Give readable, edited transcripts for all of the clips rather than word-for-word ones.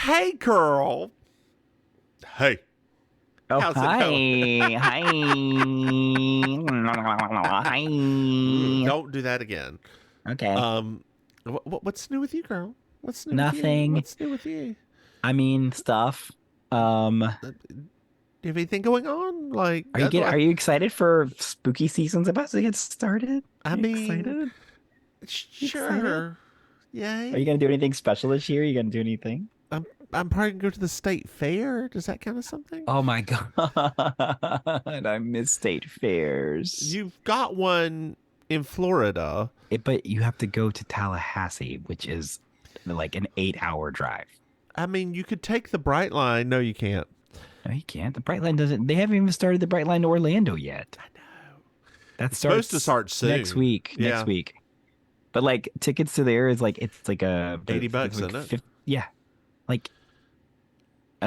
Hey, girl. Hey. Oh, How's it going? hi. Hi. Hi. Don't do that again. Okay. Um, what's new with you, girl? What's new with you? Nothing. What's new with you? I mean, stuff. Um, Do you have anything going on? Like, are you excited for spooky season's about to get started? I You mean, excited? You excited? sure. Are you Yay. gonna do anything special this year? Are you gonna do anything? I'm, I'm probably gonna go to the state fair. Does that count as something? Oh my God. I miss state fairs. You've got one in Florida. But you have to go to Tallahassee, which is like an 8-hour drive. I mean, you could take the Bright Line. No, you can't. No, you can't. The Bright Line doesn't. They haven't even started the Bright Line to Orlando yet. I know. That It's supposed to starts start soon. next week. Yeah. Next week. But like tickets to there is like it's like a $80, it's like isn't it? 50, yeah. Like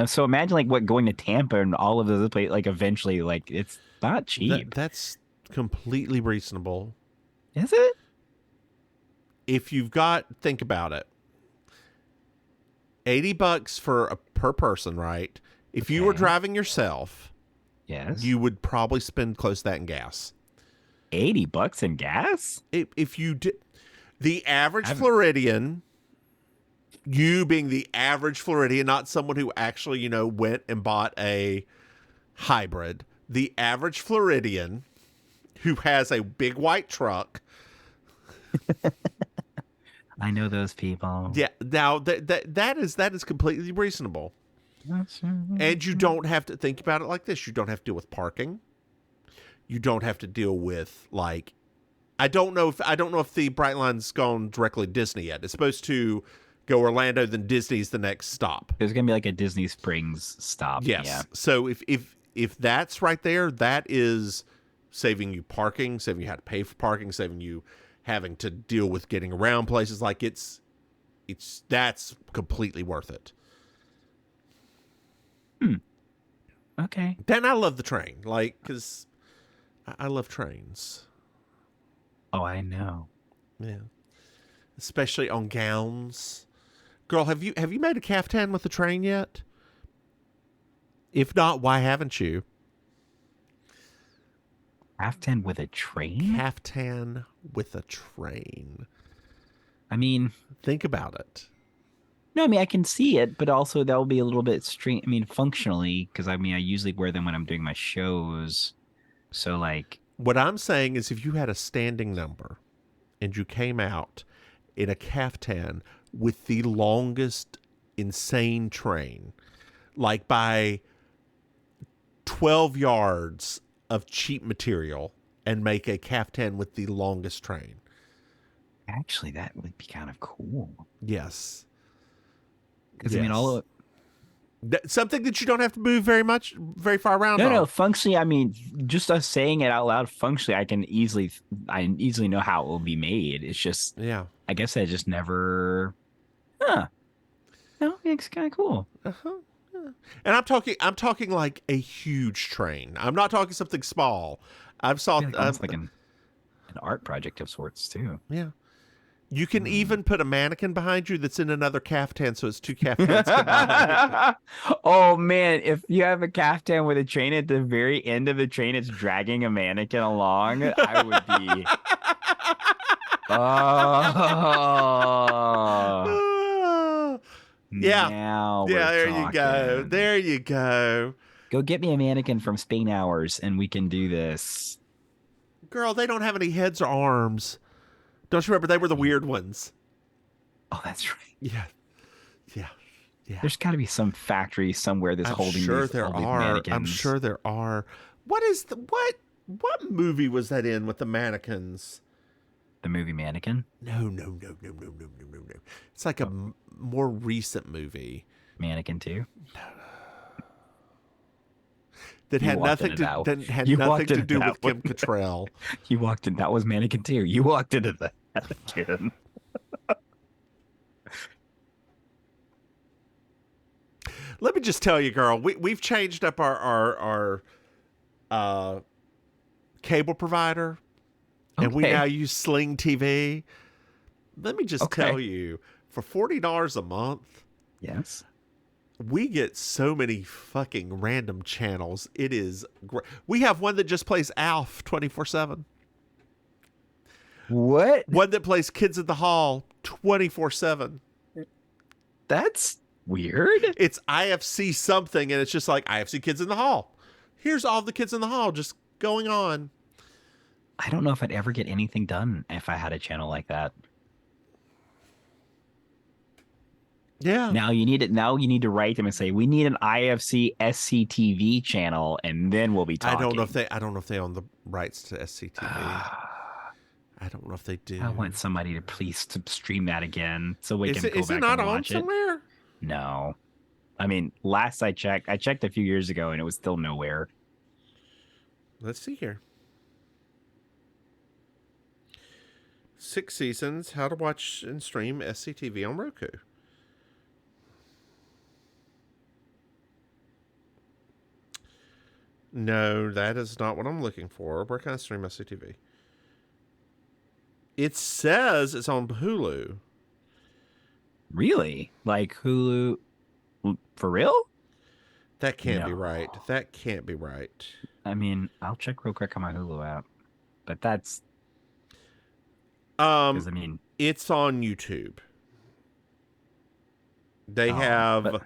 so imagine like what going to Tampa and all of those places like eventually like it's not cheap. That's completely reasonable. Is it? If you've got, think about it. $80 per person, right? If you were Okay. driving yourself, Yes. you would probably spend close to that in gas. $80 in gas? If you did, the average I've- Floridian, you being the average Floridian, not someone who actually, went and bought a hybrid, the average Floridian who has a big white truck. I know those people. Yeah, now that is completely reasonable. And you don't have to think about it like this. You don't have to deal with parking. You don't have to deal with like I don't know if the Bright Line's gone directly to Disney yet. It's supposed to go Orlando, then Disney's the next stop. There's gonna be like a Disney Springs stop. Yes. Yeah. So if that's right there, that is saving you parking, saving you how to pay for parking, saving you having to deal with getting around places. Like that's completely worth it. Okay. Then I love the train, like because I love trains. Oh, I know. Yeah, especially on gowns. Girl, have you made a caftan with the train yet? If not, why haven't you? Afton with a train? Caftan with a train. I mean, Think about it. no, I mean I can see it, but also that will be a little bit strange. I mean, functionally, because I mean I usually wear them when I'm doing my shows. So like, What I'm saying is if you had a standing number and you came out in a caftan with the longest insane train, like by 12 yards of cheap material, and make a caftan with the longest train. actually, that would be kind of cool. Yes. Because I mean, all of Something that you don't have to move very far around no, on. no, functionally, I mean, just us saying it out loud, functionally, I easily know how it will be made. It's just, Yeah. I guess I just never, huh? No, it's kind of cool. Uh-huh. Yeah. And I'm talking like a huge train. I'm not talking something small. I've saw I feel like almost like an art project of sorts too. yeah. You can even put a mannequin behind you that's in another caftan, so it's two caftans combined. Oh man, if you have a caftan with a train at the very end of the train, it's dragging a mannequin along, I would be. Oh, Yeah. now Yeah, we're there you go. talking. There you go. Go get me a mannequin from Spain Hours, and we can do this. Girl, they don't have any heads or arms. Don't you remember they were the weird ones? Oh, that's right. Yeah. Yeah. Yeah. There's got to be some factory somewhere that's I'm holding sure these, there all these are. mannequins. I'm sure there are. What movie was that in with the mannequins? The movie Mannequin, No. It's like a more recent movie Mannequin 2. that You had walked nothing into to that- had you nothing walked to into do that with Kim one. Cattrall. You walked in. That was Mannequin 2. You walked into the Mannequin. Let me just tell you, girl, we've changed up our cable provider, and we Okay. now use Sling TV. Let me just Okay. tell you, for $40 a month, Yes. we get so many fucking random channels. It is great. We have one that just plays Alf 24/7. What? One that plays Kids in the Hall 24/7. That's weird. It's IFC something, and it's just like IFC Kids in the Hall. Here's all the kids in the hall just going on. I don't know if I'd ever get anything done if I had a channel like that. Yeah. Now you need to write them and say we need an IFC SCTV channel, and then we'll be talking. I don't know if they own the rights to SCTV. I don't know if they do. I want somebody to please to stream that again so we can go back and watch it. Is it not on somewhere? No. I mean, last I checked a few years ago, and it was still nowhere. Let's see here. 6 seasons, how to watch and stream SCTV on Roku. No, that is not what I'm looking for. Where can I stream SCTV? It says it's on Hulu. Really? Like Hulu? For real? That can't be right. That can't be right. I mean, I'll check real quick on my Hulu app, but that's. I mean, it's on YouTube. They have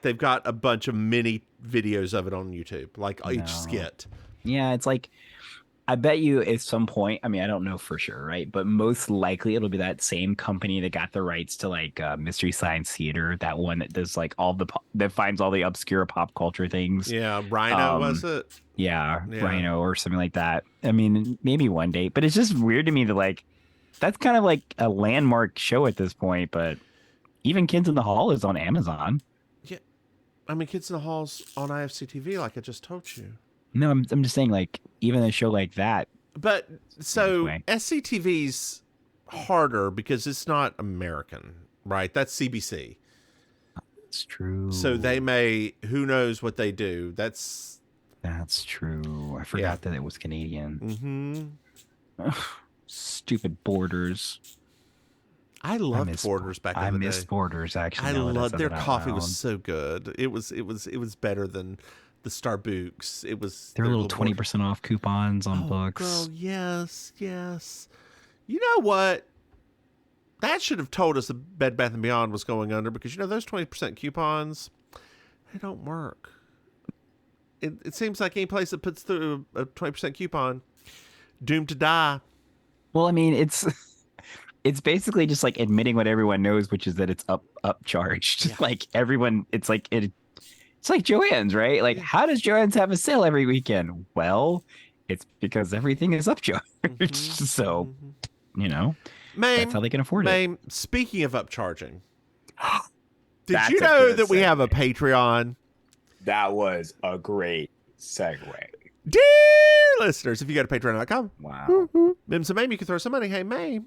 they've got a bunch of mini videos of it on YouTube, like each skit. Yeah, it's like, I bet you at some point, I mean, I don't know for sure, right? But most likely it'll be that same company that got the rights to like Mystery Science Theater, that one that does like that finds all the obscure pop culture things. Yeah, Rhino was it? Yeah, Rhino or something like that. I mean, maybe one day, but it's just weird to me that like, that's kind of like a landmark show at this point, but even Kids in the Hall is on Amazon. Yeah, I mean, Kids in the Hall's on IFC TV, like I just told you. No, I'm just saying, like, even a show like that. But so SCTV's harder because it's not American, right? That's CBC. That's true. So they may, who knows what they do. That's true. I forgot that it was Canadian. Mm-hmm. Stupid Borders. I loved Borders back in the day. I missed Borders, actually. I loved their coffee was so good. It was better than the Starbucks. It was their little 20% off coupons on books. Girl, yes. You know what? That should have told us that Bed Bath & Beyond was going under, because those 20% coupons, they don't work. It seems like any place that puts through a 20% coupon, doomed to die. Well, I mean, it's basically just like admitting what everyone knows, which is that it's upcharged. Yeah. Like everyone, it's like Joann's, right? Like, how does Joann's have a sale every weekend? Well, it's because everything is upcharged. Mm-hmm. So, that's how they can afford it. Speaking of upcharging, did you know that we have a Patreon? That was a great segue. Dear listeners, if you go to patreon.com, wow, Mims and Maim, you can throw some money. Hey, Maim,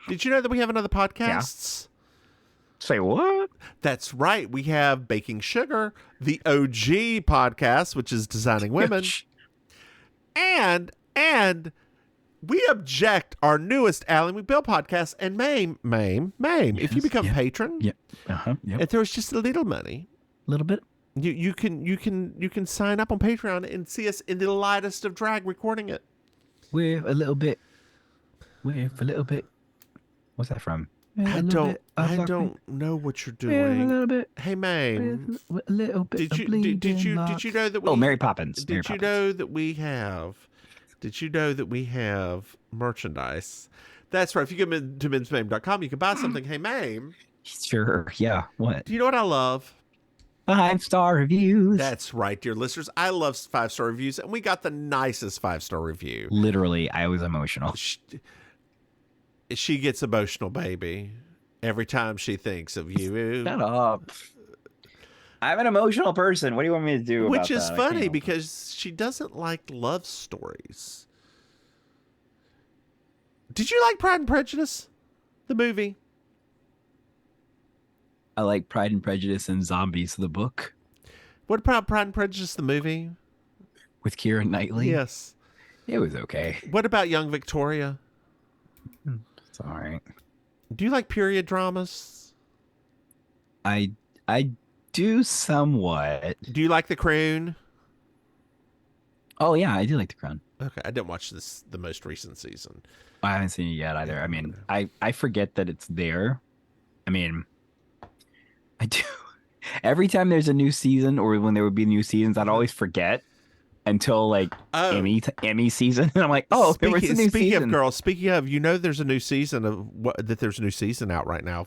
did you know that we have another podcast? Say what? That's right. We have Baking Sugar, the OG podcast, which is Designing Women, and we object our newest Allie McBeal podcast. And Maim, yes, if you become patron, if there was just a little money, bit, you can sign up on Patreon and see us in the lightest of drag recording it. With a little bit. What's that from? I don't know what you're doing. A little bit. Hey, Maim. A little bit. Did you know that we? Oh, Mary Poppins. Did you know that we have? Did you know that we have merchandise? That's right. If you go to mimsmaim.com, you can buy something. Hey, Maim. Sure. Yeah. What? Do you know what I love? 5-star reviews. That's right, dear listeners. I love 5-star reviews, and we got the nicest 5-star review. Literally, I was emotional. She gets emotional, baby, every time she thinks of you. Shut up. I'm an emotional person. What do you want me to do about that? Which is funny because she doesn't like love stories. Did you like Pride and Prejudice, the movie? I like Pride and Prejudice and Zombies, the book. What about Pride and Prejudice, the movie? With Keira Knightley? Yes. It was okay. What about Young Victoria? It's all right. Do you like period dramas? I do somewhat. Do you like The Crown? Oh yeah, I do like The Crown. Okay, I didn't watch the most recent season. I haven't seen it yet either. Yeah, I mean, I forget that it's there. I mean, I do. Every time there's a new season or when there would be new seasons, I'd always forget until like Oh, Emmy season. And I'm like, oh, there was a new speaking season. of girls, speaking of, there's a new season that there's a new season out right now,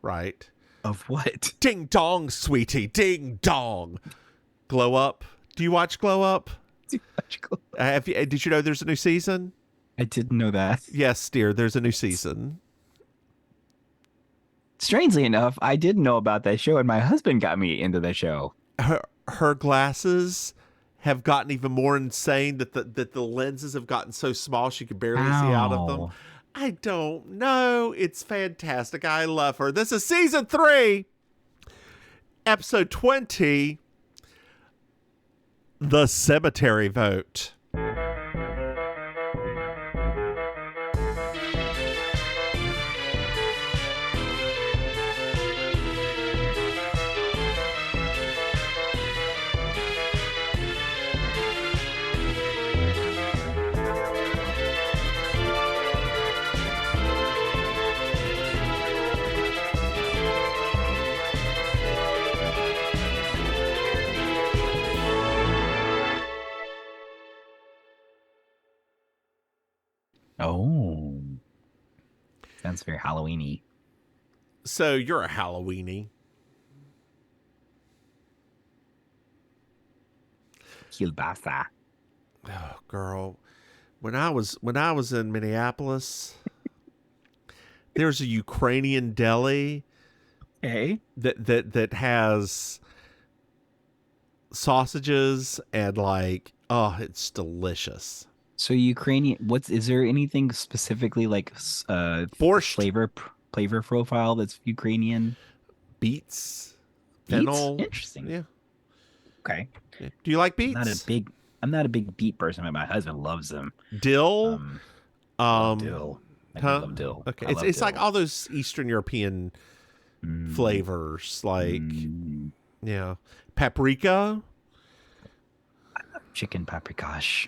right? Of what? Ding dong, sweetie, ding dong. Glow Up. Do you watch Glow Up? Did you know there's a new season? I didn't know that. Yes, dear, there's a new season. Strangely enough, I didn't know about that show, and my husband got me into that show. Her glasses have gotten even more insane that the lenses have gotten so small she could barely see out of them. I don't know. It's fantastic. I love her. This is season 3, episode 20, The Cemetary Vote. Oh, sounds very Halloween-y. So you're a Halloweenie. Kielbasa. Oh, girl. When I was in Minneapolis, there's a Ukrainian deli that has sausages and it's delicious. So Ukrainian, is there anything specifically like Borscht. flavor profile that's Ukrainian? Beets, fennel. Interesting. Yeah. Okay. Yeah. Do you like beets? I'm not a big beet person, but my husband loves them. Dill. Love dill. I Huh? love dill. Okay. I love It's dill. like all those Eastern European flavors, yeah, paprika. Chicken paprikash.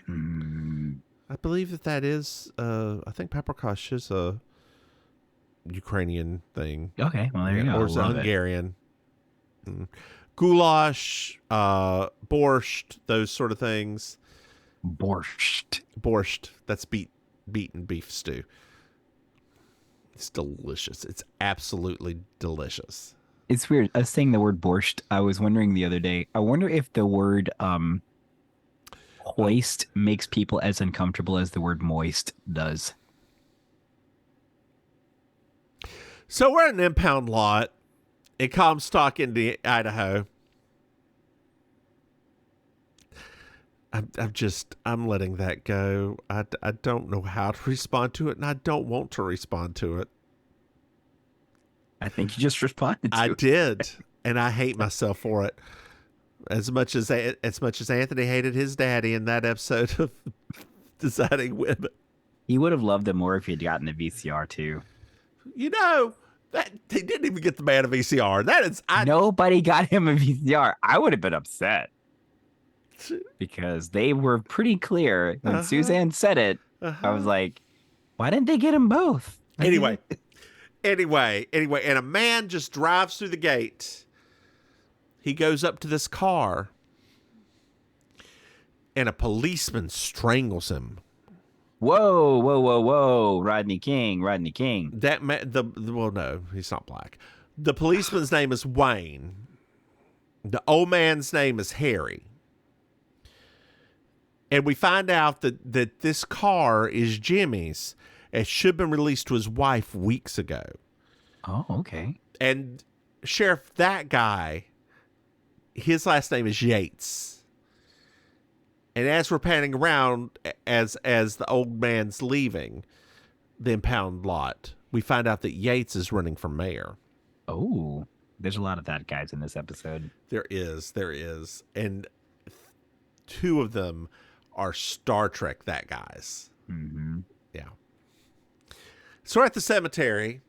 I believe that is. I think paprikash is a Ukrainian thing. Okay, well there you go. Or is it Hungarian? Goulash, borscht, those sort of things. Borscht. That's beaten beef stew. It's delicious. It's absolutely delicious. It's weird. Us saying the word borscht. I was wondering the other day. I wonder if the word hoist makes people as uncomfortable as the word moist does. So we're at an impound lot in Comstock, Idaho. I'm letting that go. I don't know how to respond to it, and I don't want to respond to it. I think you just responded to it. I did, and I hate myself for it. As much as Anthony hated his daddy in that episode of Deciding Women. He would have loved it more if he'd gotten a VCR too. That he didn't even get the man a VCR. Nobody got him a VCR. I would have been upset because they were pretty clear when Suzanne said it. I was like, why didn't they get them both? Anyway, and a man just drives through the gate. He goes up to this car, and a policeman strangles him. Whoa. Rodney King. That well, no, he's not black. The policeman's name is Wayne. The old man's name is Harry. And we find out that this car is Jimmy's. It should have been released to his wife weeks ago. Oh, okay. And Sheriff, that guy, his last name is Yates. And as we're panning around, as the old man's leaving the impound lot, we find out that Yates is running for mayor. Oh, there's a lot of that guys in this episode. There is. And 2 of them are Star Trek that guys. Mm-hmm. Yeah. So we're at the cemetery,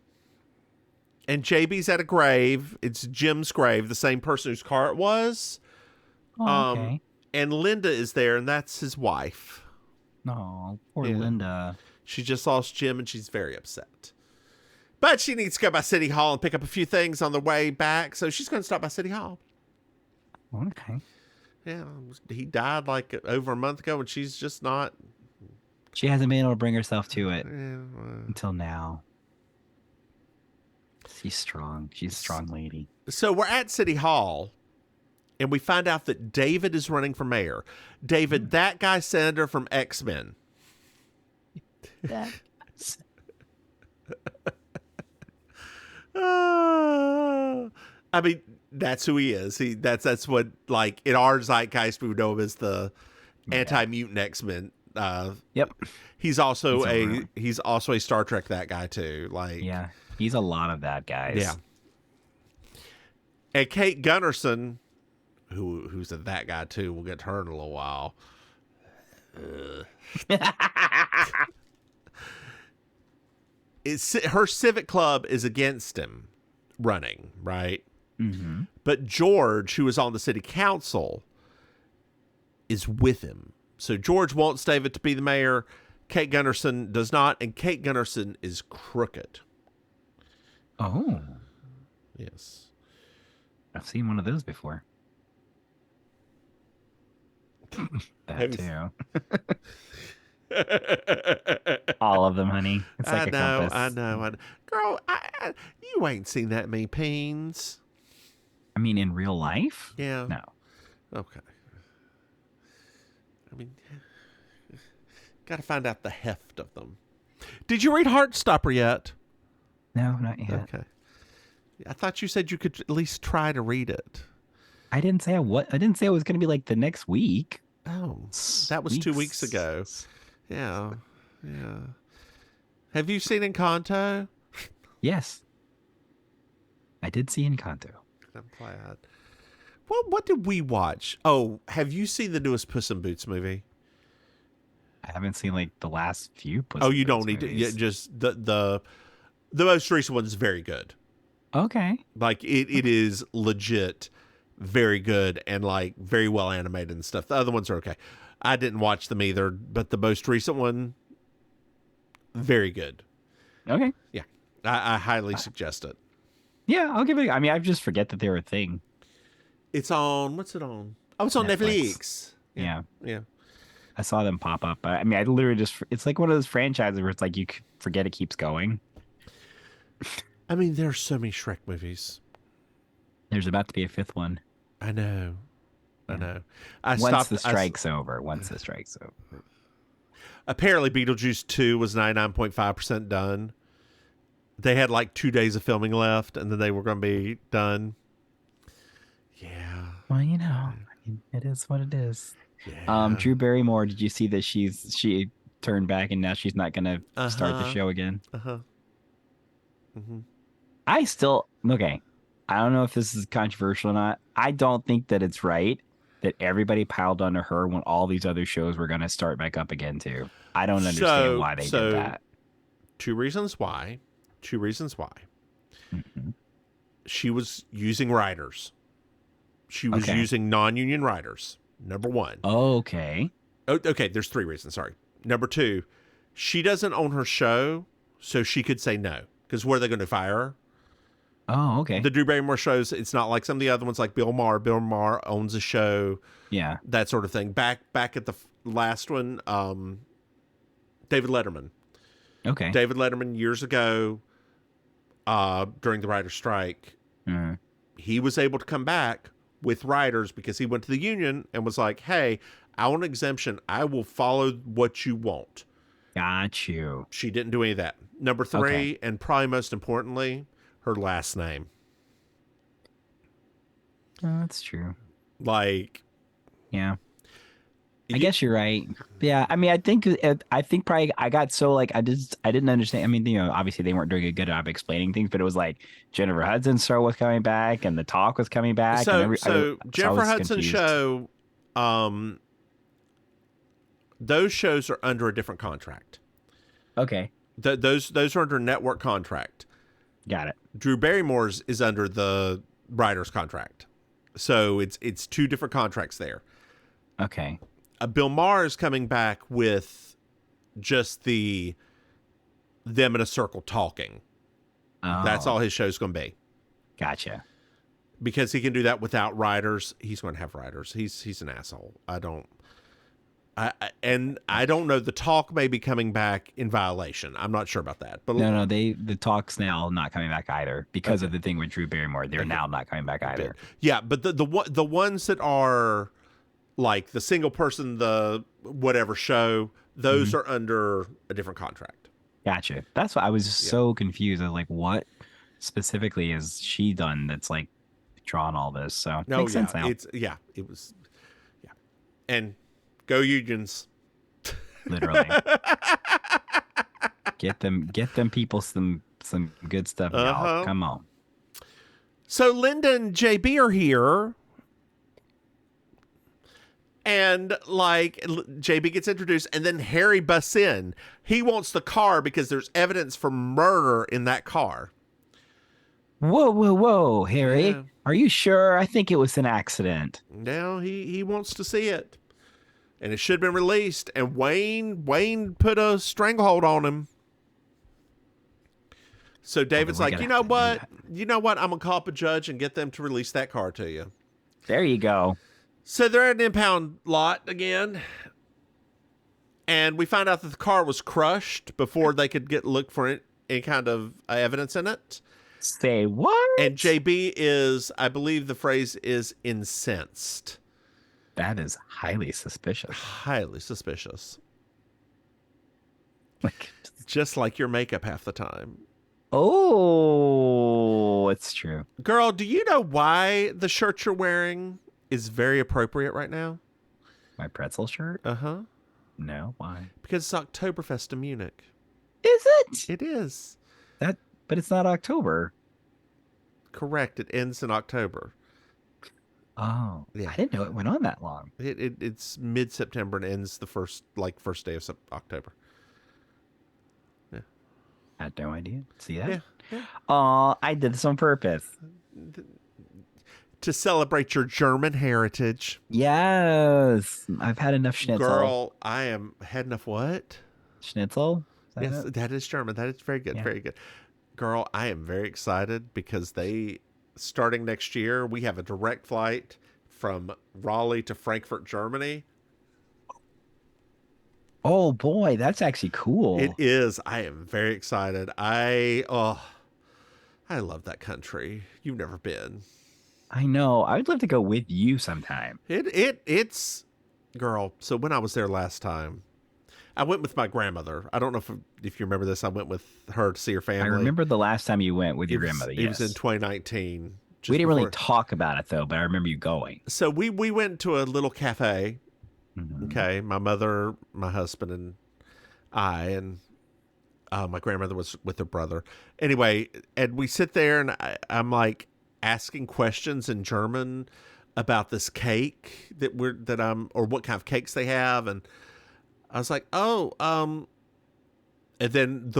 And JB's at a grave. It's Jim's grave, the same person whose car it was. Oh, okay. And Linda is there, and that's his wife. No, poor Yeah. Linda. She just lost Jim, and she's very upset. But she needs to go by City Hall and pick up a few things on the way back, so she's going to stop by City Hall. Okay. Yeah, he died like over a month ago, and she's just not. She hasn't been able to bring herself to it Yeah, until now. She's strong. She's a strong lady. So we're at City Hall, and we find out that David is running for mayor. David, that guy senator from X-Men. I mean, that's who he is. That's what, like, in our zeitgeist, we would know him as the anti-mutant X-Men. Yep. He's also a Star Trek that guy too. Like, yeah, he's a lot of that, guys. Yeah. And Kate Gunnarsson, who's that guy too. We'll get to her in a little while. Her civic club is against him running, right? Mm-hmm. But George, who is on the city council, is with him. So George wants David to be the mayor. Kate Gunnarsson does not, and Kate Gunnarsson is crooked. Oh. Yes. I've seen one of those before. That too. All of them, honey. It's like a compass. I know. Girl, you ain't seen that many peens. I mean, in real life? Yeah. No. Okay. I mean, got to find out the heft of them. Did you read Heartstopper yet? No, not yet. Okay. I thought you said you could at least try to read it. I didn't say I didn't say it was going to be like the next week. Oh, that was 2 weeks ago. Yeah. Yeah. Have you seen Encanto? Yes. I did see Encanto. I'm glad. Well, what did we watch? Oh, have you seen the newest Puss in Boots movie? I haven't seen like the last few Puss Oh, in you Boots don't need to. movies. Yeah, just the most recent one is very good. Okay. Like it is legit very good and like very well animated and stuff. The other ones are okay. I didn't watch them either, but the most recent one, very good. Okay. Yeah. I highly suggest it. Yeah, I'll give it. I mean, I just forget that they were a thing. It's on, what's it on? Oh, it's on Netflix. Yeah. Yeah. I saw them pop up. I mean, I literally just, it's like one of those franchises where it's like you forget it keeps going. I mean, there are so many Shrek movies. There's about to be a fifth one. I know. Once the strike's over. Apparently, Beetlejuice 2 was 99.5% done. They had like 2 days of filming left, and then they were going to be done. Yeah. Well, you know, I mean, it is what it is. Yeah. Drew Barrymore, did you see that she turned back and now she's not going to start the show again? Uh-huh. Mm-hmm. Okay. I don't know if this is controversial or not. I don't think that it's right that everybody piled onto her when all these other shows were going to start back up again too. I don't understand why they did that. Two reasons why. Mm-hmm. She was using writers. She was using non-union writers. Number one. Okay. Oh, okay, there's 3 reasons. Sorry. Number 2, she doesn't own her show, so she could say no. Because where are they going to fire her? Oh, okay. The Drew Barrymore shows, it's not like some of the other ones like Bill Maher. Bill Maher owns a show. Yeah. That sort of thing. Back at the last one, David Letterman. Okay. David Letterman years ago, during the writer's strike, he was able to come back with writers because he went to the union and was like, hey, I want an exemption. I will follow what you want. Got you. She didn't do any of that. Number 3, and probably most importantly, her last name. Oh, that's true. Like, yeah. I guess you're right. Yeah, I mean, I think probably I got so like I didn't understand. I mean, you know, obviously they weren't doing a good job explaining things, but it was like Jennifer Hudson's show was coming back and the talk was coming back. So Jennifer Hudson's show, those shows are under a different contract. Okay. Those are under network contract. Got it. Drew Barrymore's is under the writer's contract. So it's two different contracts there. Okay. Bill Maher is coming back with just them in a circle talking. Oh, That's all his show's going to be. Gotcha. Because he can do that without writers. He's going to have writers. He's an asshole. I don't know. The talk may be coming back in violation. I'm not sure about that. But No, the talk's now not coming back either because of the thing with Drew Barrymore. They're now not coming back either. Yeah, but the ones that are like the single person, the whatever show, those are under a different contract. Gotcha. That's why I was so confused. I was like, what specifically has she done that's like drawn all this? So makes sense now. It was. And go unions. Literally. Get them people some good stuff, y'all. Come on. So Linda and JB are here. And like JB gets introduced, and then Harry busts in. He wants the car because there's evidence for murder in that car. Whoa, Harry. Yeah. Are you sure? I think it was an accident. No, he wants to see it. And it should have been released. And Wayne put a stranglehold on him. So David's like, you know what? I'm going to call up a judge and get them to release that car to you. There you go. So they're at an impound lot again. And we find out that the car was crushed before they could look for any kind of evidence in it. Say what? And JB is, I believe the phrase is, incensed. That is highly suspicious. Highly suspicious. Like, just like your makeup half the time. Oh, it's true. Girl, do you know why the shirt you're wearing is very appropriate right now? My pretzel shirt? Uh-huh. No, why? Because it's Oktoberfest in Munich. Is it? It is. But it's not October. Correct. It ends in October. Oh, yeah. I didn't know it went on that long. It's mid-September and ends the first day of October. Yeah. I had no idea. See that? Yeah. I did this on purpose. To celebrate your German heritage. Yes. I've had enough schnitzel. Girl, had enough what? Schnitzel? Yes, that is German. That is very good. Yeah. Very good. Girl, I am very excited because starting next year, we have a direct flight from Raleigh to Frankfurt, Germany. Oh boy, that's actually cool. It is. I am very excited. I love that country. You've never been. I know. I would love to go with you sometime. It's girl. So when I was there last time, I went with my grandmother. I don't know if you remember this. I went with her to see her family. I remember the last time you went with your grandmother. It was in 2019. We didn't really talk about it though, but I remember you going. So we went to a little cafe. Mm-hmm. Okay, my mother, my husband, and I, and my grandmother was with her brother. Anyway, and we sit there, and I'm like asking questions in German about this cake or what kind of cakes they have, and I was like, and then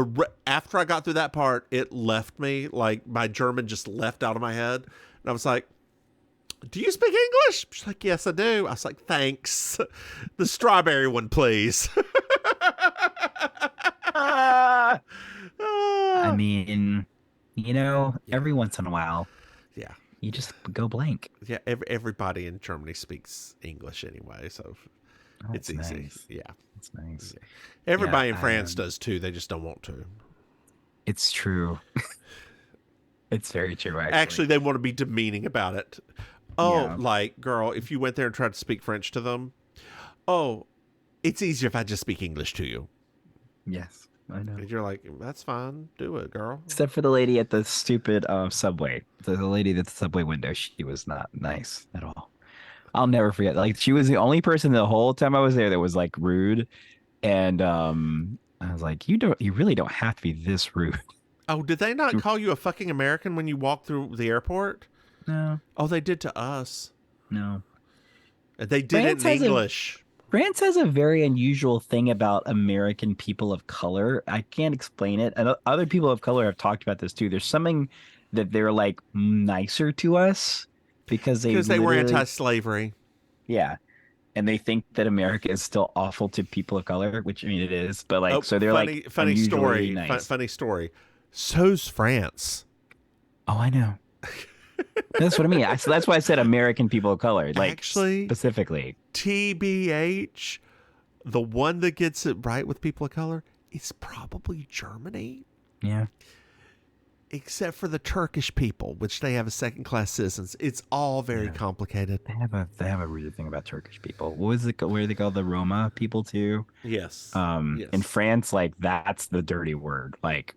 after I got through that part, it left me. Like my German just left out of my head, and I was like, "Do you speak English?" She's like, "Yes, I do." I was like, "Thanks." The strawberry one, please. I mean, every once in a while, yeah, you just go blank. Yeah, everybody in Germany speaks English anyway, so it's easy. Nice. Yeah, it's nice. Yeah. Everybody in France does too. They just don't want to. It's true. It's very true. Actually, they want to be demeaning about it. Oh, like, girl, if you went there and tried to speak French to them, it's easier if I just speak English to you. Yes, I know. And you're like, that's fine. Do it, girl. Except for the lady at the stupid subway. The lady at the subway window, she was not nice at all. I'll never forget. Like, she was the only person the whole time I was there that was, like, rude. And I was like, you really don't have to be this rude. Oh, did they not call you a fucking American when you walked through the airport? No. Oh, they did to us. No. They did it in English. France has a very unusual thing about American people of color. I can't explain it. And other people of color have talked about this too. There's something that they're like nicer to us because they were anti-slavery. Yeah. And they think that America is still awful to people of color, which I mean it is, but like so they're funny story. Nice. Funny story. So's France. Oh, I know. That's what I mean. So that's why I said American people of color, like actually specifically. TBH, the one that gets it right with people of color is probably Germany. Yeah. Except for the Turkish people, which they have as second-class citizens. It's all very complicated. They have a weird thing about Turkish people. What was it? Where they call the Roma people too? Yes. Yes. In France, like that's the dirty word. Like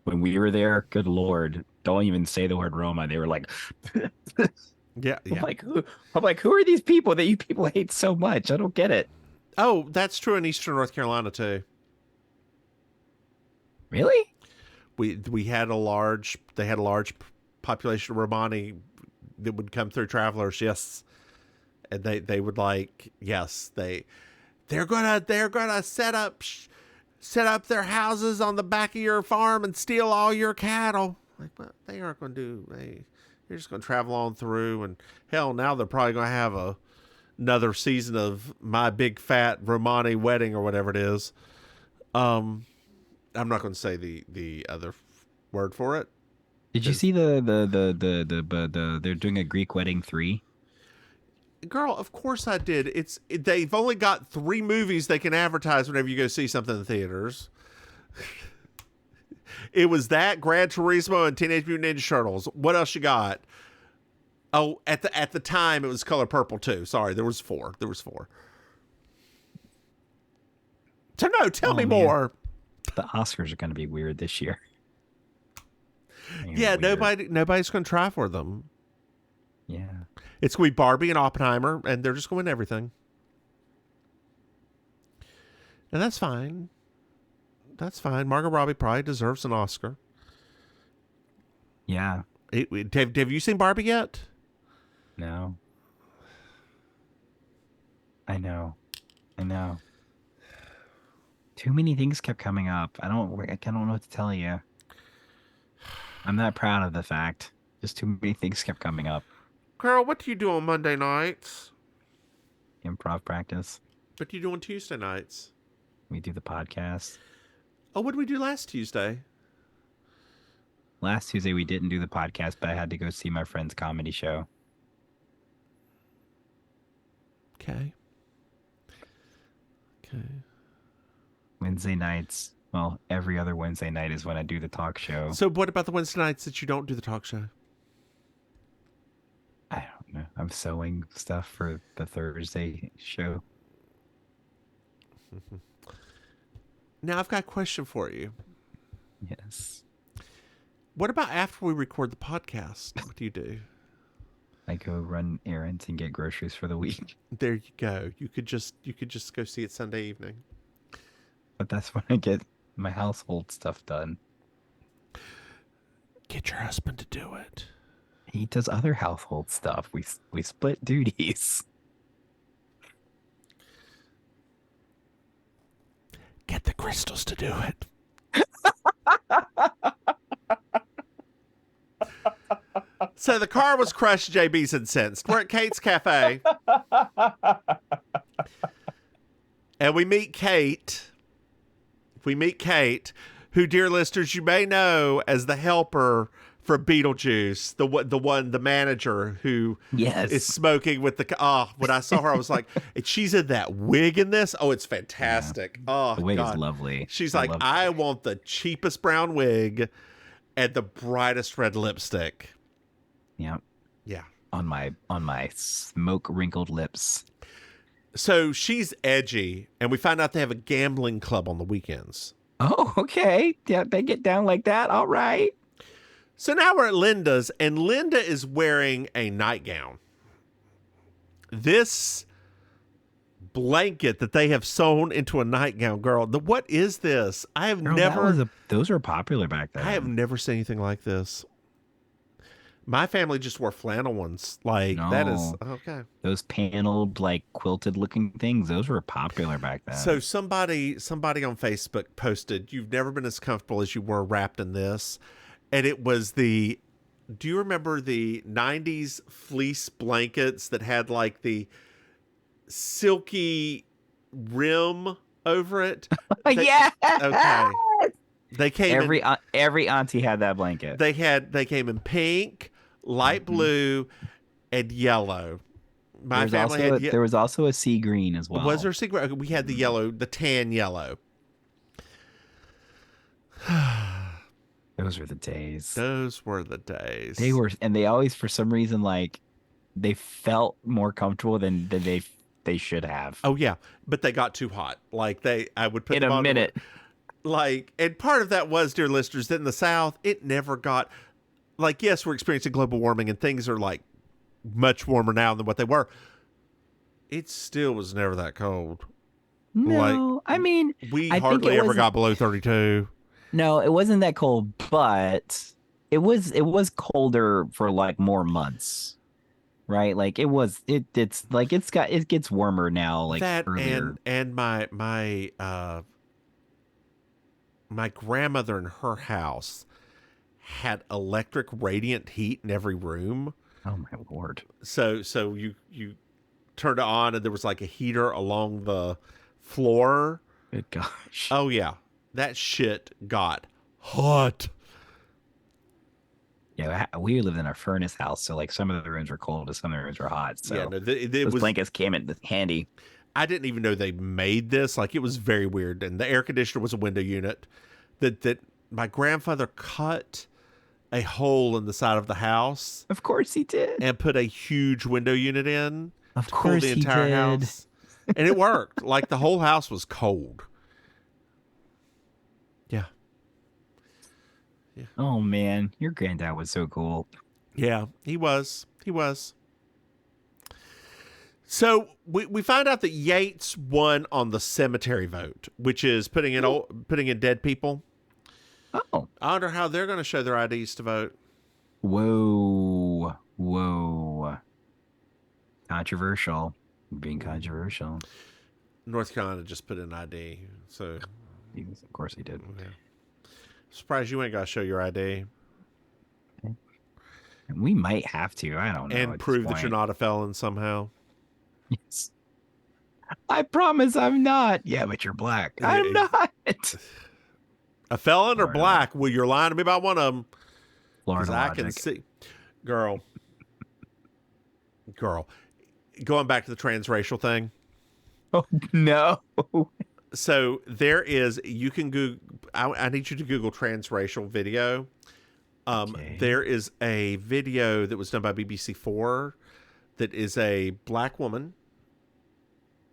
when we were there, good Lord, don't even say the word Roma. They were like, yeah. I'm like, who are these people that you people hate so much? I don't get it. Oh, that's true in Eastern North Carolina too. Really? They had a large population of Romani that would come through travelers. Yes. And they would like, yes, they're gonna set up their houses on the back of your farm and steal all your cattle. Like, well, they aren't going to do. They're just going to travel on through, and hell, now they're probably going to have another season of My Big Fat Romani Wedding or whatever it is. I'm not going to say the other word for it. Did you see the they're doing a Greek wedding 3? Girl, of course I did. They've only got 3 movies they can advertise whenever you go see something in theaters. It was that, Gran Turismo, and Teenage Mutant Ninja Turtles. What else you got? Oh, at the time it was Color Purple too. Sorry, there was 4. So no, tell me more. The Oscars are going to be weird this year. Yeah, nobody's going to try for them. Yeah. It's going to be Barbie and Oppenheimer, and they're just going to win everything. And that's fine. That's fine. Margot Robbie probably deserves an Oscar. Yeah. Have you seen Barbie yet? No. I know. Too many things kept coming up. I don't know what to tell you. I'm not proud of the fact. Just too many things kept coming up. Carl, what do you do on Monday nights? Improv practice. What do you do on Tuesday nights? We do the podcast. Oh, what did we do last Tuesday? Last Tuesday we didn't do the podcast, but I had to go see my friend's comedy show. Okay. Wednesday nights. Well, every other Wednesday night is when I do the talk show. So what about the Wednesday nights that you don't do the talk show? I don't know. I'm sewing stuff for the Thursday show. Now, I've got a question for you. Yes. What about after we record the podcast? What do you do? I go run errands and get groceries for the week. There you go. You could just go see it Sunday evening. But that's when I get my household stuff done. Get your husband to do it. He does other household stuff. We split duties. Get the Crystals to do it. So the car was crushed. JB's incensed. We're at Kate's Cafe. And we meet Kate. Who, dear listeners, you may know as the helper from Beetlejuice, the manager who is smoking with the. When I saw her, I was like, she's in that wig in this. Oh, it's fantastic. Yeah. Oh, the wig God. is lovely. She's like, I want the cheapest brown wig and the brightest red lipstick. Yeah. Yeah. On my smoke wrinkled lips. So she's edgy, and we find out they have a gambling club on the weekends. Oh, okay. Yeah, they get down like that. All right. So now we're at Linda's, and Linda is wearing a nightgown. This blanket that they have sewn into a nightgown, girl. What is this? Those were popular back then. I have never seen anything like this. My family just wore flannel ones. Like that is No. okay. Those paneled, like quilted looking things, those were popular back then. So somebody on Facebook posted, "You've never been as comfortable as you were wrapped in this," and it was the. Do you remember the '90s fleece blankets that had like the silky rim over it? Yeah. Okay. They came Every auntie had that blanket. They came in pink, light blue, and yellow. My family had. There was also a sea green as well. Was there a sea green? We had the yellow, the tan yellow. Those were the days. Those were the days. They were, and they always, for some reason, like they felt more comfortable than they should have. Oh yeah, but they got too hot. Like I would put in them a on minute. Like, and part of that was, dear listeners, that in the South, it never got, like, yes, we're experiencing global warming and things are like much warmer now than what they were. It still was never that cold. No, like, I mean, we I hardly ever got below 32. No, it wasn't that cold, but it was colder for like more months. Right? Like it gets warmer now, like that earlier. And my grandmother in her house had electric radiant heat in every room. Oh my Lord. So you turned it on and there was like a heater along the floor. Good gosh. Oh yeah. That shit got hot. Yeah, we lived in a furnace house, so like some of the rooms were cold and some of the rooms were hot. So yeah, no, those blankets came in handy. I didn't even know they made this. Like, it was very weird. And the air conditioner was a window unit that my grandfather cut a hole in the side of the house. Of course he did. And put a huge window unit in. Of to course cool the entire he did. house. And it worked. Like, the whole house was cold. Yeah. Oh man, your granddad was so cool. Yeah, he was. So we find out that Yates won on the cemetery vote, which is putting in dead people. Oh. I wonder how they're going to show their IDs to vote. Whoa. Controversial. Being controversial. North Carolina just put in ID, so of course he did. Okay. Surprised you ain't got to show your ID. We might have to. I don't know. And prove that you're not a felon somehow. Yes. I promise I'm not. Yeah, but you're black. I'm not. A felon or black? Well, you're lying to me about one of them. Florida I can see. Girl. Going back to the transracial thing. Oh, no. So there is, you can Google, I need you to Google transracial video. Okay. There is a video that was done by BBC4 that is a black woman.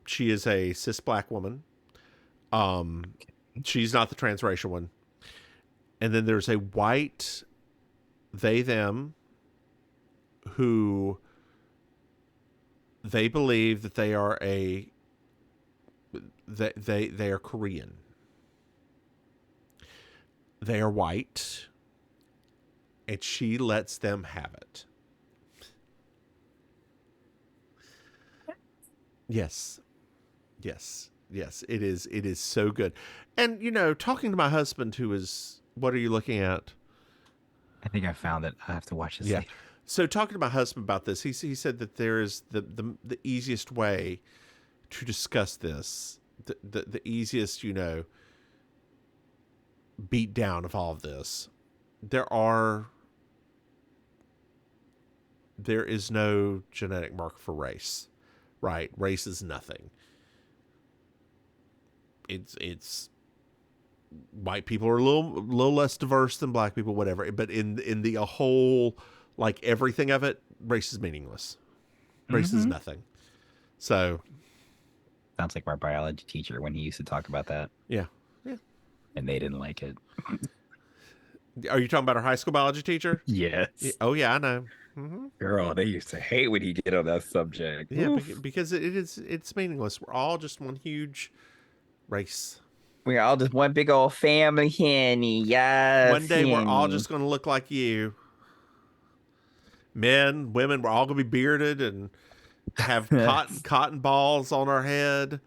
She is a cis black woman. She's not the transracial one. And then there's a white they, them, who they believe that they are they are Korean. They are white, and she lets them have it. Yes. It is so good. And talking to my husband, who is, what are you looking at? I think I found it. I have to watch this. Yeah. Later. So talking to my husband about this, he said that there is the easiest way to discuss this, the easiest, beat down of all of this. There is no genetic marker for race, right? Race is nothing. It's white people are a little less diverse than black people, whatever. But in the whole, like, everything of it, race is meaningless. Race is nothing. So sounds like our biology teacher when he used to talk about that. Yeah. And they didn't like it. Are you talking about our high school biology teacher? Yes. Oh yeah, I know. Girl, they used to hate when he get on that subject. Yeah, because it's meaningless. We're all just one huge race. We're all just one big old family, honey. Yes. One day we're all just going to look like you. Men, women, we're all gonna be bearded and have cotton balls on our head.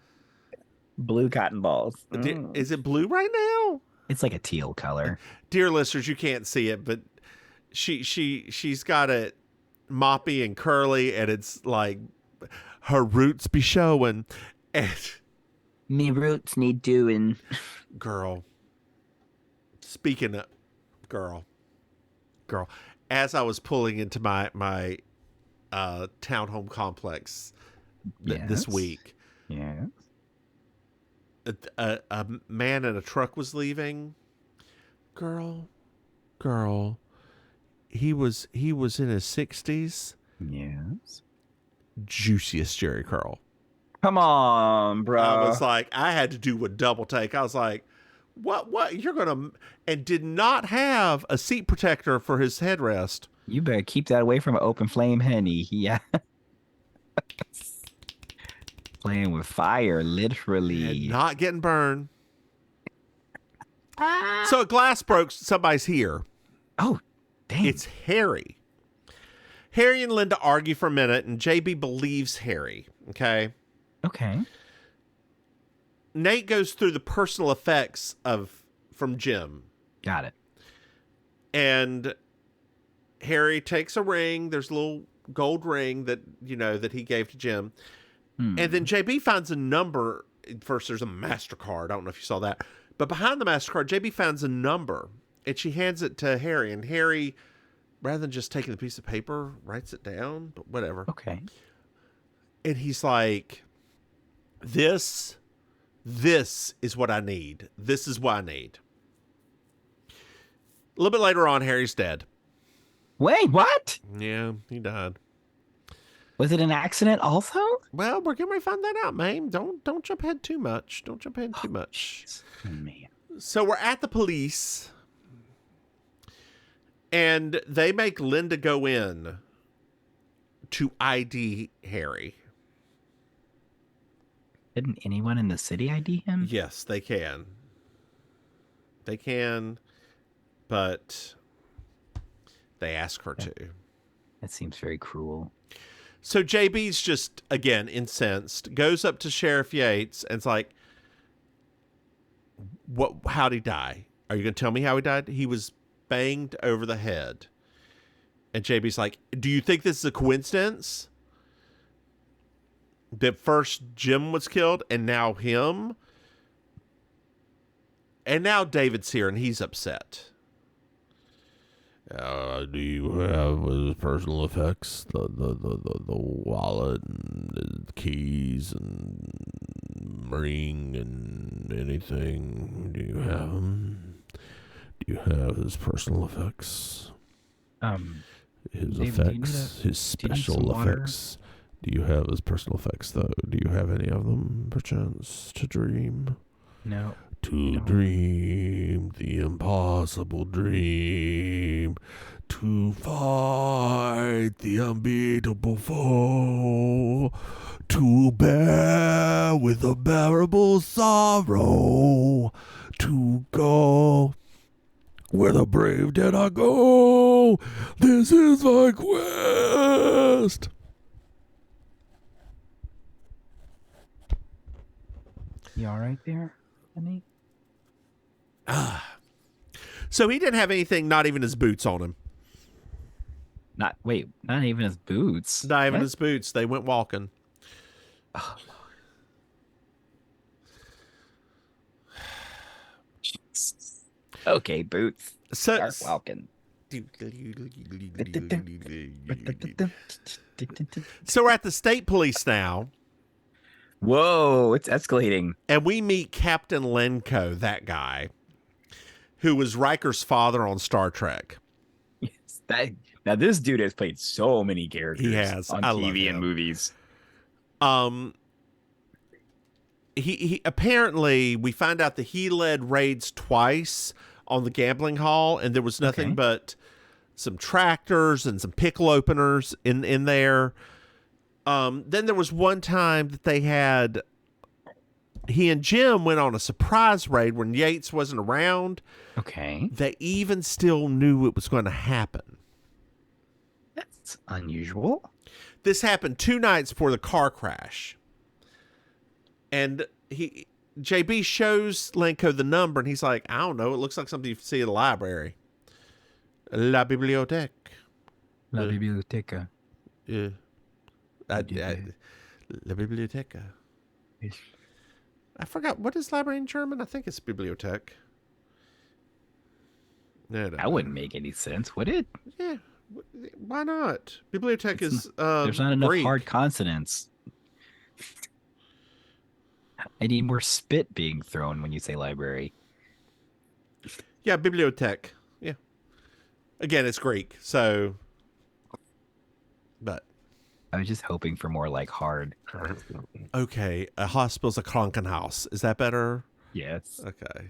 Blue cotton balls. Is it blue right now? It's like a teal color. Dear listeners, you can't see it, but she's got it moppy and curly, and it's like her roots be showing. And me roots need doing. Girl. Speaking of girl. As I was pulling into my townhome complex this week, a man in a truck was leaving. Girl, he was in his 60s. Yes. Juiciest Jerry curl. Come on, bro. I was like, I had to do a double take. I was like, what you're gonna, and did not have a seat protector for his headrest. You better keep that away from an open flame, Henny. Yeah. Playing with fire, literally. And not getting burned. So a glass broke, somebody's here. Oh, dang. It's Harry. Harry and Linda argue for a minute, and JB believes Harry. Okay. Nate goes through the personal effects from Jim. Got it. And Harry takes a ring. There's a little gold ring that he gave to Jim. And then JB finds a number. First, there's a MasterCard. I don't know if you saw that. But behind the MasterCard, JB finds a number. And she hands it to Harry. And Harry, rather than just taking the piece of paper, writes it down. But whatever. Okay. And he's like, This is what I need. This is what I need. A little bit later on, Harry's dead. Wait, what? Yeah, he died. Was it an accident also? Well, we're going to find that out, Maim. Don't jump ahead too much. Don't jump ahead too much. Man. So we're at the police, and they make Linda go in to ID Harry. Didn't anyone in the city ID him? Yes, they can. They can, but they ask her to. That seems very cruel. So JB's just, again, incensed, goes up to Sheriff Yates and it's like, how'd he die? Are you going to tell me how he died? He was banged over the head. And JB's like, do you think this is a coincidence? That first Jim was killed and now him? And now David's here and he's upset. Do you have his personal effects? The wallet and the keys and ring and anything? Do you have them? Do you have his personal effects? His David, effects, his special effects. Do you have his personal effects, though? Do you have any of them, perchance, to dream? No. To dream the impossible dream. To fight the unbeatable foe. To bear with unbearable sorrow. To go where the brave did not go. This is my quest. You all right there, honey? So he didn't have anything, not even his boots on him. Not even his boots. Not even his boots. They went walking. Oh, okay, boots. Start walking. So we're at the state police now. Whoa, it's escalating. And we meet Captain Lenko, that guy, who was Riker's father on Star Trek. Yes, now this dude has played so many characters. He has on TV and movies. He apparently, we find out that he led raids twice on the gambling hall, and there was nothing but some tractors and some pickle openers in there. Then there was one time that he and Jim went on a surprise raid when Yates wasn't around. Okay. They even still knew it was going to happen. That's unusual. This happened 2 nights before the car crash. And JB shows Lenko the number, and he's like, I don't know. It looks like something you see at the library. La bibliothèque. La biblioteca. La biblioteca. I forgot. What is library in German? I think it's Bibliothek. No, That wouldn't make any sense, would it? Yeah. Why not? Bibliothek is there's not enough Greek. hard consonants. I need more spit being thrown when you say library. Yeah, bibliothek. Yeah. Again, it's Greek, so. But. I was just hoping for more like hard. Okay, a hospital's a Krankenhaus. Is that better? Yes. Okay.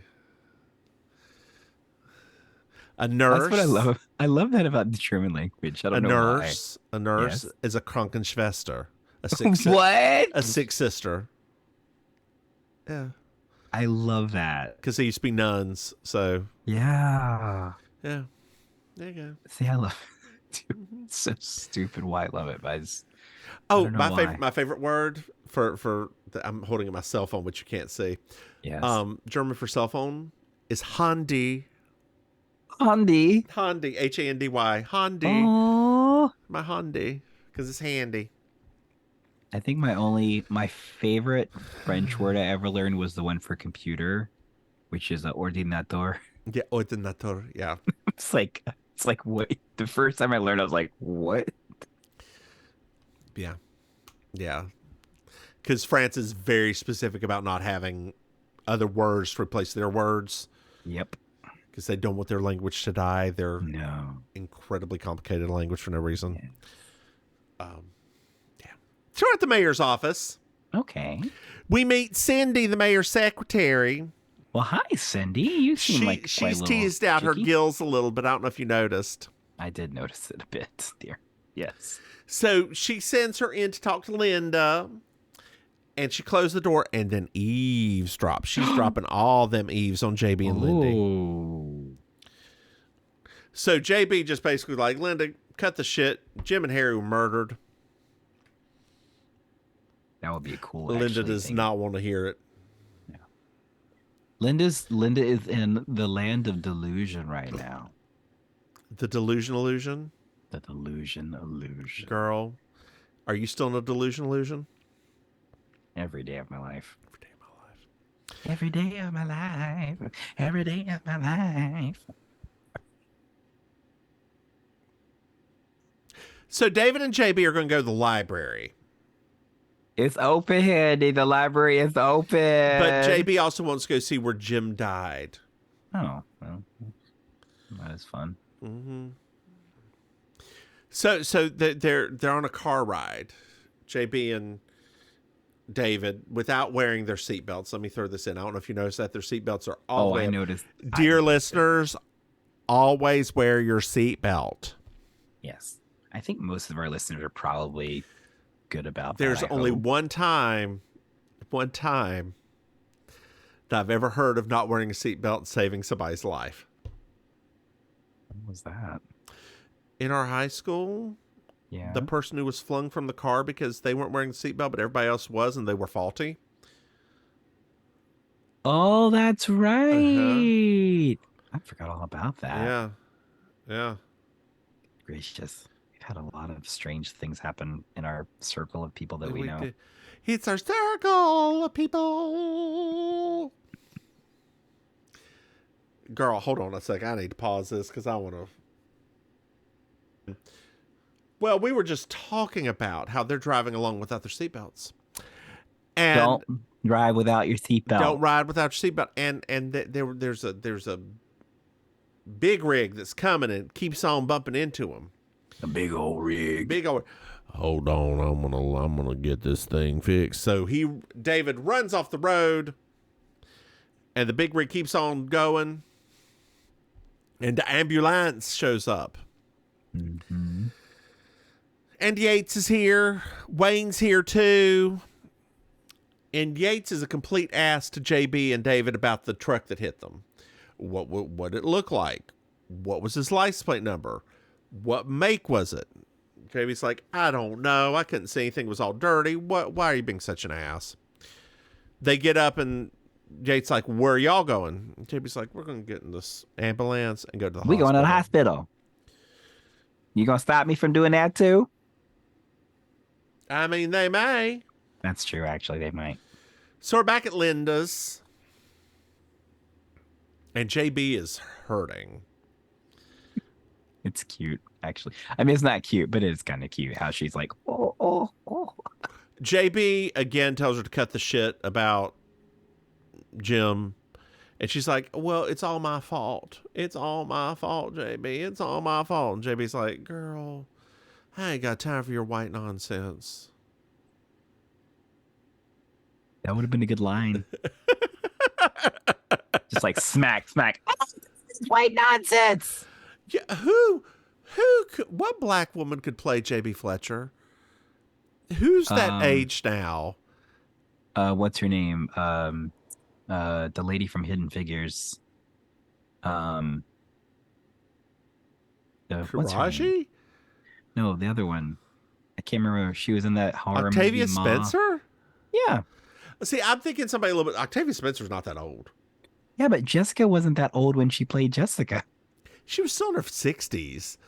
A nurse. That's what I love. I love that about the German language. I don't know why. A nurse Yes. is a Krankenschwester. A sick What? A sick sister. Yeah. I love that. Because they used to be nuns, so Yeah. yeah. There you go. See, I love it. Dude, it's so stupid why I love it, but I just, Oh, don't know my why. favorite word for I'm holding my cell phone, which you can't see. yes. German for cell phone is Handy. Handy. Handy. Handy. Handy. Oh. My handy. Because it's handy. I think my favorite French word I ever learned was the one for computer, which is ordinateur. Yeah, ordinateur. Yeah. It's like what? The first time I learned, I was like, what? Yeah. Yeah. Because France is very specific about not having other words to replace their words. Yep. Because they don't want their language to die. They're No. incredibly complicated language for no reason. Yeah. So we're at the mayor's office. Okay. We meet Cindy, the mayor's secretary. Well, hi, Cindy. You seem like quite a She's little teased out her cheeky. gills a little, but I don't know if you noticed. I did notice it a bit, dear. Yes. So she sends her in to talk to Linda, and she closed the door and then eavesdrops. She's dropping all them eaves on JB and Lindy. Oh. So JB just basically like, Linda, cut the shit. Jim and Harry were murdered. That would be a cool. Linda actually, does thing. not want to hear it. Linda is in the land of delusion right now. The delusion illusion? The delusion illusion. Girl, are you still in a delusion illusion? Every day of my life. Every day of my life. Every day of my life. Every day of my life. So David and JB are going to go to the library. It's open, Handy. The library is open. But JB also wants to go see where Jim died. Oh, well, that is fun. Mm-hmm. So they're on a car ride, JB and David, without wearing their seatbelts. Let me throw this in. I don't know if you noticed that their seatbelts are all the way I up. noticed. Dear listeners, always wear your seatbelt. Yes. I think most of our listeners are probably good about that. There's I only hope. one time that I've ever heard of not wearing a seatbelt and saving somebody's life. What was that? In our high school, Yeah. the person who was flung from the car because they weren't wearing the seatbelt, but everybody else was, and they were faulty. Oh, that's right. I forgot all about that. Yeah. Gracious. We've had a lot of strange things happen in our circle of people that we know. did. It's our circle of people. Girl, hold on a sec. I need to pause this because I want to. Well, we were just talking about how they're driving along without their seatbelts. And Don't drive without your seatbelt. don't ride without your seatbelt. And there's a big rig that's coming and keeps on bumping into them. A big old rig. Big old. Hold on, I'm gonna get this thing fixed. So David runs off the road, and the big rig keeps on going, and the ambulance shows up. Mm-hmm. And Yates is here. Wayne's here too. And Yates is a complete ass to JB and David about the truck that hit them. What did it look like? What was his license plate number? What make was it? JB's like, I don't know. I couldn't see anything. It was all dirty. Why are you being such an ass? They get up and Jade's like, where are y'all going? And JB's like, we're going to get in this ambulance and go to the We hospital. going to the hospital. You gonna stop me from doing that too? I mean, they may. That's true. Actually, they might. So we're back at Linda's. And JB is hurting. It's cute, actually. I mean, it's not cute, but it's kind of cute how she's like, oh. JB again tells her to cut the shit about Jim. And she's like, well, it's all my fault. It's all my fault, JB. It's all my fault. And JB's like, girl, I ain't got time for your white nonsense. That would have been a good line. Just like smack. Oh, white nonsense. Yeah, what black woman could play JB Fletcher? Who's that age now? What's her name? The lady from Hidden Figures. What's her name? Karaji? No, the other one. I can't remember. She was in that horror Octavia movie. Spencer? Yeah. See, I'm thinking somebody a little bit. Octavia Spencer's not that old. Yeah, but Jessica wasn't that old when she played Jessica. She was still in her 60s.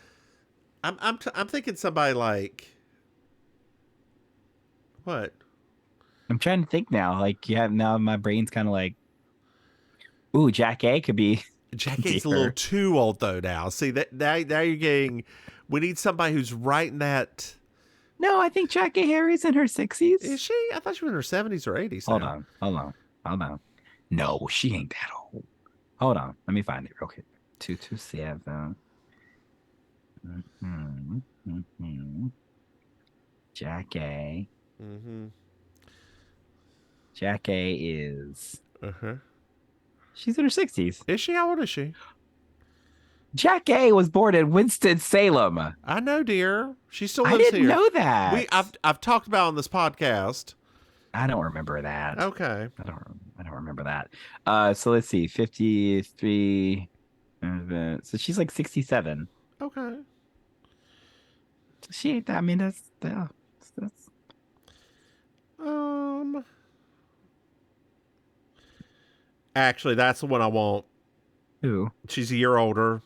I'm thinking somebody like what? I'm trying to think now. Like, yeah, now my brain's kind of like, ooh, Jack A could be. Jack A's a little too old though now. See that now you're getting. We need somebody who's right in that. No, I think Jack A Harry's in her 60s. Is she? I thought she was in her 70s or 80s. Hold now. on. No, she ain't that old. Hold on. Let me find it real quick. 227. Jack A. Jack A is. She's in her 60s. Is she? How old is she? Jack A was born in Winston-Salem. I know, dear. She still I lives didn't here. know that. I've talked about it on this podcast. I don't remember that. Okay. I don't remember that. So let's see. 53. So she's like 67. Okay. She ain't that. I mean, that's. Actually, that's the one I want. Who? She's a year older.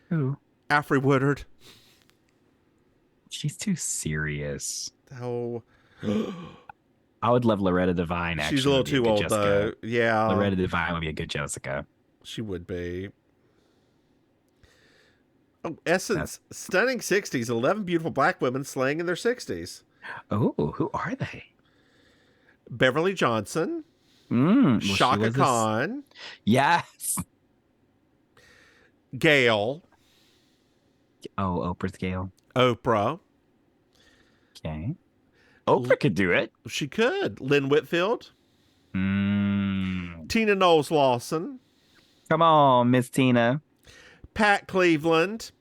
Who? Alfre Woodard. She's too serious. Oh. I would love Loretta Devine. Actually, She's a little too old Jessica. though. Yeah. Loretta Devine would be a good Jessica. She would be. Oh, Essence, stunning 60s, 11 beautiful black women slaying in their 60s. Oh, who are they? Beverly Johnson. Well, Shaka Khan. Yes. Gail. Oh, Oprah's Gail. Oprah. Okay. Oprah could do it. She could. Lynn Whitfield. Tina Knowles Lawson. Come on, Miss Tina. Pat Cleveland.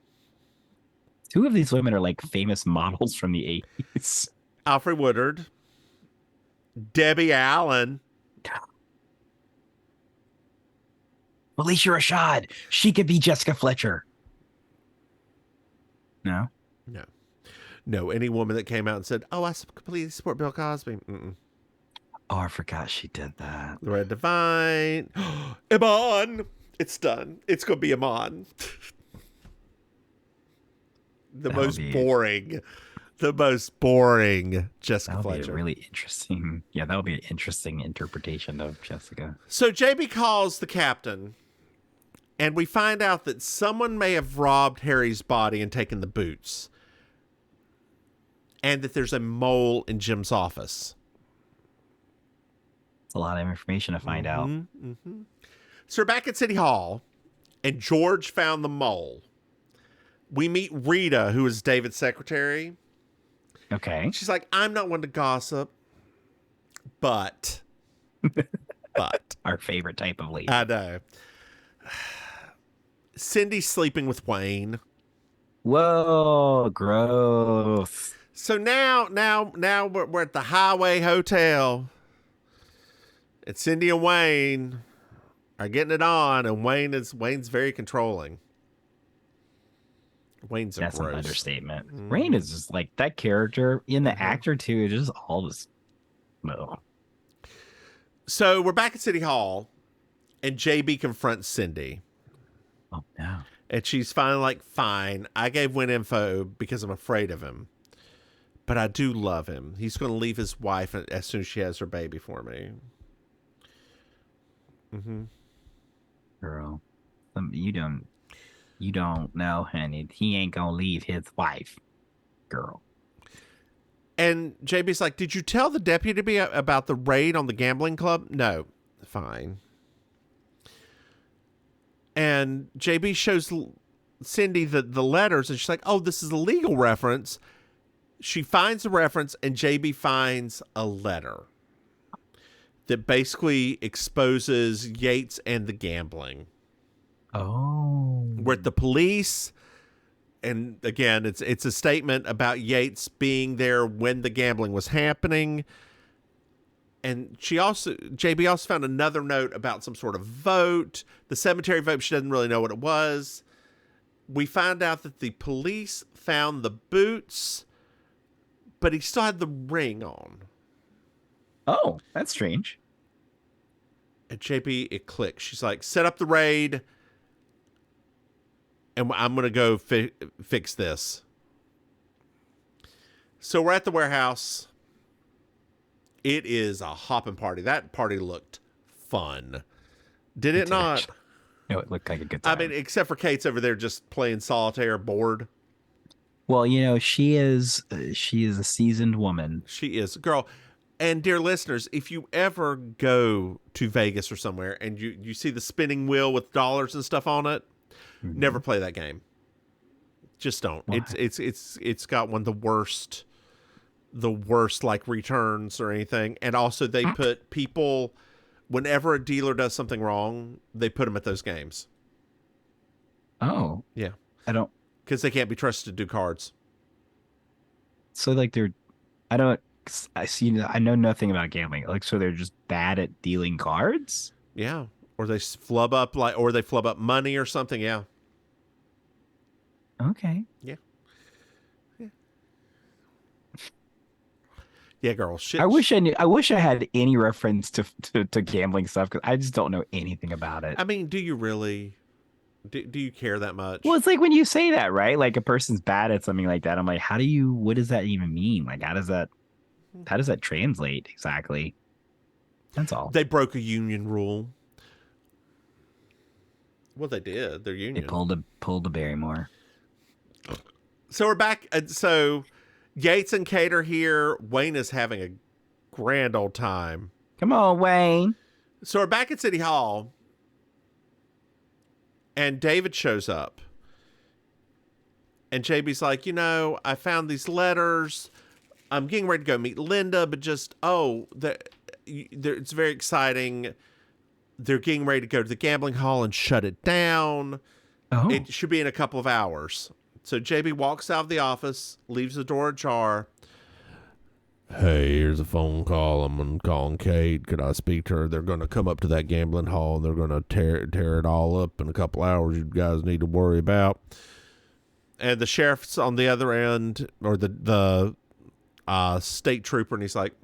Two of these women are like famous models from the 80s. Alfre Woodard. Debbie Allen. Alicia Rashad. She could be Jessica Fletcher. No? No, any woman that came out and said, oh, I completely support Bill Cosby. Oh, I forgot she did that. Loretta Devine. Iman. It's done. It's going to be Iman. The most boring Jessica Fletcher. That'll be a really interesting. Yeah, that'll be an interesting interpretation of Jessica. So JB calls the captain, and we find out that someone may have robbed Harry's body and taken the boots, and that there's a mole in Jim's office. It's a lot of information to find out. So we're back at City Hall, and George found the mole. We meet Rita, who is David's secretary. Okay. She's like, I'm not one to gossip, but. Our favorite type of lady. I know. Cindy's sleeping with Wayne. Whoa, gross. So now we're at the Highway Hotel. And Cindy and Wayne are getting it on, and Wayne's very controlling. Wayne's a That's an gross. understatement. Wayne is just like that character in the actor too. Just all this. Well, So we're back at City Hall, and JB confronts Cindy. oh no. And she's finally like, fine, I gave Win info because I'm afraid of him. But I do love him. He's going to leave his wife as soon as she has her baby for me. Mm-hmm. Girl, you don't know, honey. He ain't gonna leave his wife, girl. And JB's like, did you tell the deputy about the raid on the gambling club? No. Fine. And JB shows Cindy the letters, and she's like, oh, this is a legal reference. She finds the reference, and JB finds a letter that basically exposes Yates and the gambling. Oh. We're at the police, and again, it's a statement about Yates being there when the gambling was happening. And JB also found another note about some sort of vote. The cemetery vote, she doesn't really know what it was. We find out that the police found the boots, but he still had the ring on. Oh, that's strange. At JB, it clicks. She's like, set up the raid, and I'm going to go fix this. So we're at the warehouse. It is a hopping party. That party looked fun. Did it not? No, it looked like a good time. I mean, except for Kate's over there just playing solitaire, bored. Well, you know, she is a seasoned woman. She is. Girl, and dear listeners, if you ever go to Vegas or somewhere and you see the spinning wheel with dollars and stuff on it, never play that game. Just don't. Why? It's got one of the worst like returns or anything. And also they put people, whenever a dealer does something wrong, they put them at those games. Oh. Yeah. Because they can't be trusted to do cards. So like I know nothing about gambling. Like, so they're just bad at dealing cards? Yeah. Or they flub up money or something. Yeah. Okay. Yeah. Yeah, girl. Shit. I wish I had any reference to gambling stuff, because I just don't know anything about it. I mean, do you really? Do you care that much? Well, it's like when you say that, right? Like a person's bad at something like that. I'm like, what does that even mean? Like, how does that translate exactly? That's all. They broke a union rule. Well, they did. Their union. They pulled a Barrymore. So we're back. So Yates and Kate are here. Wayne is having a grand old time. Come on, Wayne. So we're back at City Hall. And David shows up. And JB's like, I found these letters. I'm getting ready to go meet Linda, but it's very exciting. They're getting ready to go to the gambling hall and shut it down. Oh. It should be in a couple of hours. So JB walks out of the office, leaves the door ajar. Hey, here's a phone call. I'm calling Kate. Could I speak to her? They're going to come up to that gambling hall, and they're going to tear it all up in a couple hours. You guys need to worry about. And the sheriff's on the other end, or the state trooper, and he's like,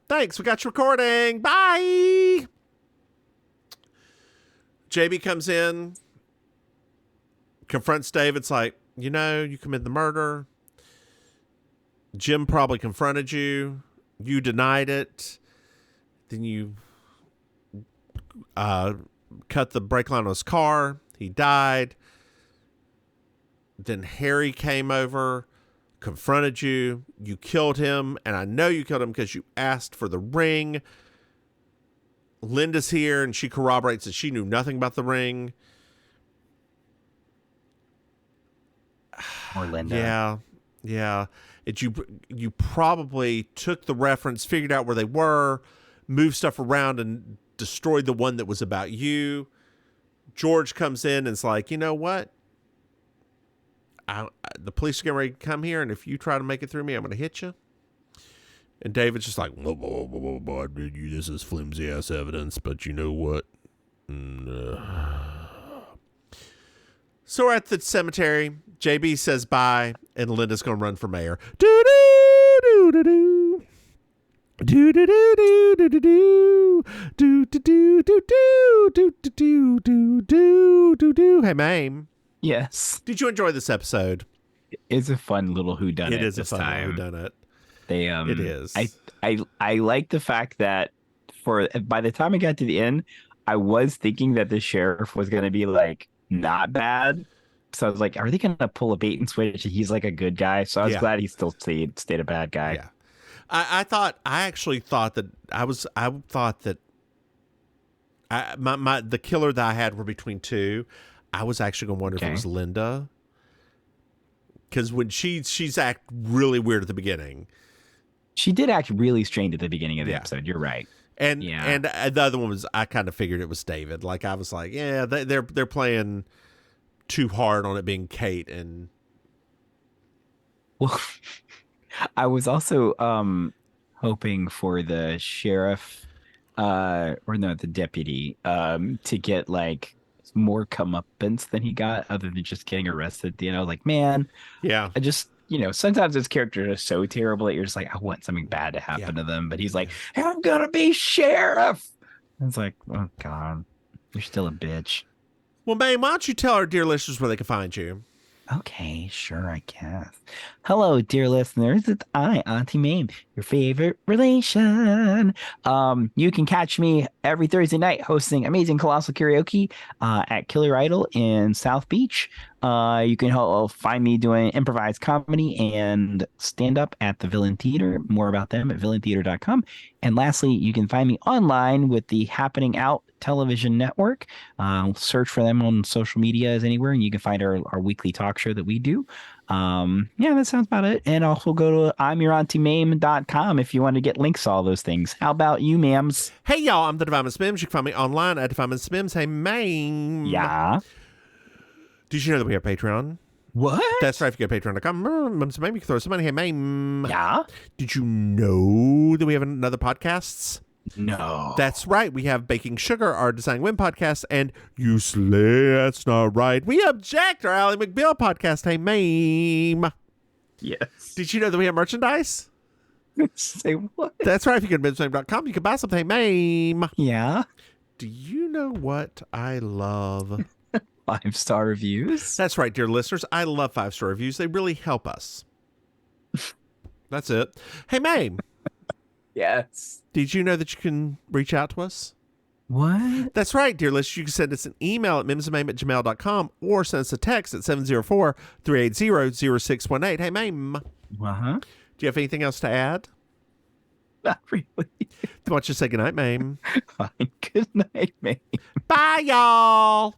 thanks. We got you recording. Bye. JB comes in, confronts David. It's like, you committed the murder. Jim probably confronted you. You denied it. Then you cut the brake line on his car. He died. Then Harry came over, confronted you. You killed him. And I know you killed him because you asked for the ring. Linda's here, and she corroborates that she knew nothing about the ring. Or Linda. Yeah. You probably took the reference, figured out where they were, moved stuff around, and destroyed the one that was about you. George comes in and is like, you know what? The police are getting ready to come here, and if you try to make it through me, I'm going to hit you. And David's just like, whoa, this is flimsy ass evidence, but you know what? So we're at the cemetery. JB says bye, and Linda's going to run for mayor. Do-do-do-do-do. Do-do-do-do-do-do. Hey, Maim. Yes. Did you enjoy this episode? It's a fun little whodunit. It is a this fun time. whodunit. It is. I like the fact that by the time I got to the end, I was thinking that the sheriff was going to be like not bad. So I was like, are they going to pull a bait and switch? He's like a good guy. So I was glad he still stayed a bad guy. Yeah. I thought the killer that I had were between two. I was actually going to wonder if it was Linda. Because when she's act really weird at the beginning. She did act really strange at the beginning of the episode. You're right. And the other one was, I kind of figured it was David. Like, I was like, yeah, they're playing too hard on it being Kate. And well, I was also hoping for the sheriff the deputy to get like more comeuppance than he got, other than just getting arrested at the end. I was like, man, I just, sometimes his characters are so terrible that you're just like, I want something bad to happen to them. But he's like, hey, I'm gonna be sheriff. And it's like, oh God, you're still a bitch. Well, Maim, why don't you tell our dear listeners where they can find you? Okay, sure, I guess. Hello, dear listeners. It's I, Auntie Maim, your favorite relation. You can catch me every Thursday night hosting Amazing Colossal Karaoke at Killer Idol in South Beach. You can find me doing improvised comedy and stand-up at the Villain Theater. More about them at villaintheater.com. And lastly, you can find me online with the Happening Out television network. Search for them on social media as anywhere, and you can find our weekly talk show that we do. That sounds about it. And also go to I'mYourAuntieMaim.com if you want to get links to all those things. How about you, Mims? Hey, y'all, I'm the Divine Miss Mims. You can find me online at Divine Miss Mims. Hey, Maim. Yeah. Did you know that we have Patreon? What? That's right. If you go to patreon.com, Mims Maim, you can throw some money. Hey, Maim. Yeah. Did you know that we have another podcasts? No. That's right. We have Baking Sugar, our Design Win podcast, and You Slay, That's Not Right. We Object, our Ally McBeal podcast. Hey, Maim. Yes. Did you know that we have merchandise? Say what? That's right. If you go to MimsMaim.com, you can buy something. Hey, Maim. Yeah. Do you know what I love? 5-star reviews. That's right, dear listeners. I love 5-star reviews. They really help us. That's it. Hey, Maim. Yes. Did you know that you can reach out to us? What? That's right, dear listeners. You can send us an email at mimsmaim@gmail.com or send us a text at 704-380-0618. Hey, Maim. Uh-huh. Do you have anything else to add? Not really. Why don't you say goodnight, Maim? Fine. Good night, Maim. Bye, y'all.